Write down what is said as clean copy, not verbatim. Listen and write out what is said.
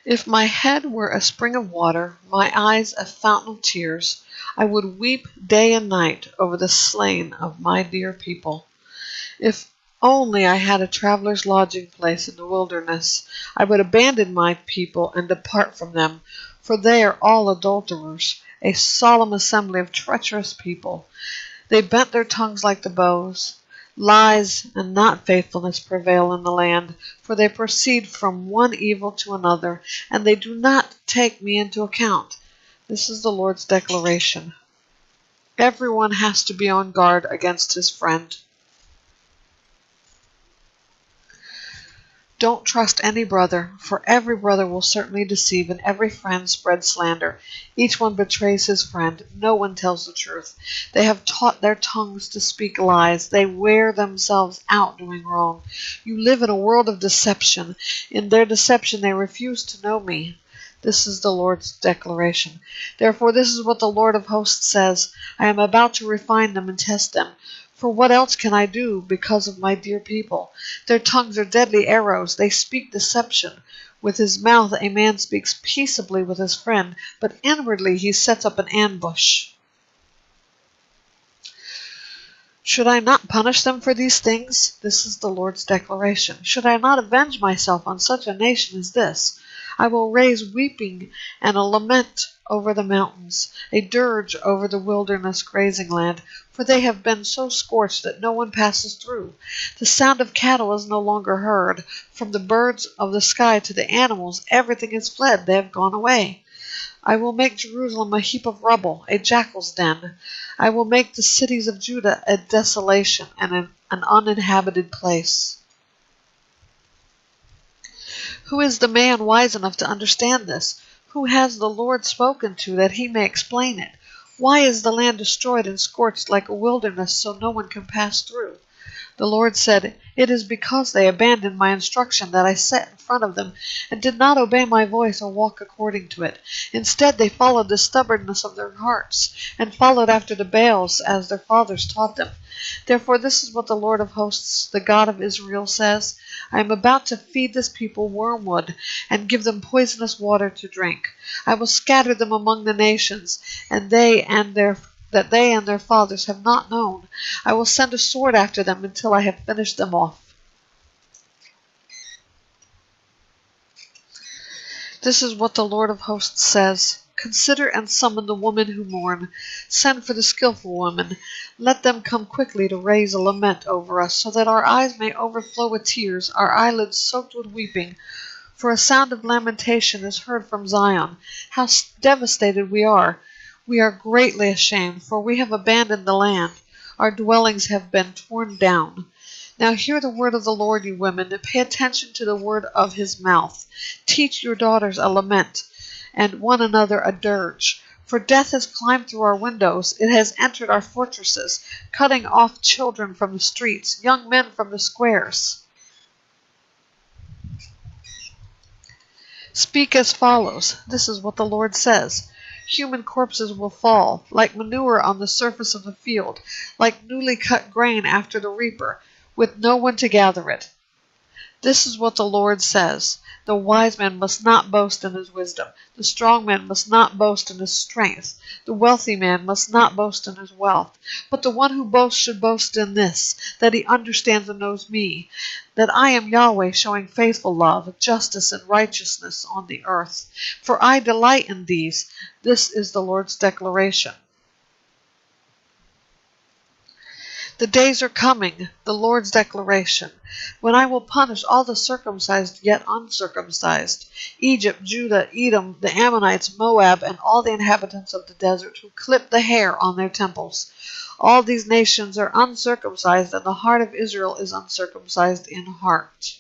If my head were a spring of water, my eyes a fountain of tears, I would weep day and night over the slain of my dear people. If only I had a traveler's lodging place in the wilderness, I would abandon my people and depart from them, for they are all adulterers, a solemn assembly of treacherous people. They bent their tongues like the bows. Lies and not faithfulness prevail in the land, for they proceed from one evil to another, and they do not take me into account. This is the Lord's declaration. Everyone has to be on guard against his friend. Don't trust any brother, for every brother will certainly deceive, and every friend spreads slander. Each one betrays his friend. No one tells the truth. They have taught their tongues to speak lies. They wear themselves out doing wrong. You live in a world of deception. In their deception they refuse to know me. This is the Lord's declaration. Therefore, this is what the Lord of hosts says. I am about to refine them and test them. For what else can I do because of my dear people? Their tongues are deadly arrows. They speak deception. With his mouth a man speaks peaceably with his friend, but inwardly he sets up an ambush. Should I not punish them for these things? This is the Lord's declaration. Should I not avenge myself on such a nation as this? I will raise weeping and a lament over the mountains, a dirge over the wilderness grazing land, for they have been so scorched that no one passes through. The sound of cattle is no longer heard. From the birds of the sky to the animals, everything is fled. They have gone away. I will make Jerusalem a heap of rubble, a jackal's den. I will make the cities of Judah a desolation and an uninhabited place. Who is the man wise enough to understand this? Who has the Lord spoken to that he may explain it? Why is the land destroyed and scorched like a wilderness so no one can pass through? The Lord said, It is because they abandoned my instruction that I set in front of them and did not obey my voice or walk according to it. Instead, they followed the stubbornness of their hearts and followed after the Baals as their fathers taught them. Therefore, this is what the Lord of hosts, the God of Israel, says. I am about to feed this people wormwood and give them poisonous water to drink. I will scatter them among the nations, and they and their fathers have not known. I will send a sword after them until I have finished them off. This is what the Lord of hosts says. Consider and summon the women who mourn. Send for the skillful women. Let them come quickly to raise a lament over us, so that our eyes may overflow with tears, our eyelids soaked with weeping. For a sound of lamentation is heard from Zion. How devastated we are! We are greatly ashamed, for we have abandoned the land. Our dwellings have been torn down. Now hear the word of the Lord, you women, and pay attention to the word of his mouth. Teach your daughters a lament, and one another a dirge. For death has climbed through our windows. It has entered our fortresses, cutting off children from the streets, young men from the squares. Speak as follows. This is what the Lord says. Human corpses will fall, like manure on the surface of the field, like newly cut grain after the reaper, with no one to gather it. This is what the Lord says. The wise man must not boast in his wisdom. The strong man must not boast in his strength. The wealthy man must not boast in his wealth. But the one who boasts should boast in this, that he understands and knows me, that I am Yahweh, showing faithful love, justice, and righteousness on the earth. For I delight in these. This is the Lord's declaration. The days are coming, the Lord's declaration, when I will punish all the circumcised yet uncircumcised, Egypt, Judah, Edom, the Ammonites, Moab, and all the inhabitants of the desert who clip the hair on their temples. All these nations are uncircumcised, and the heart of Israel is uncircumcised in heart.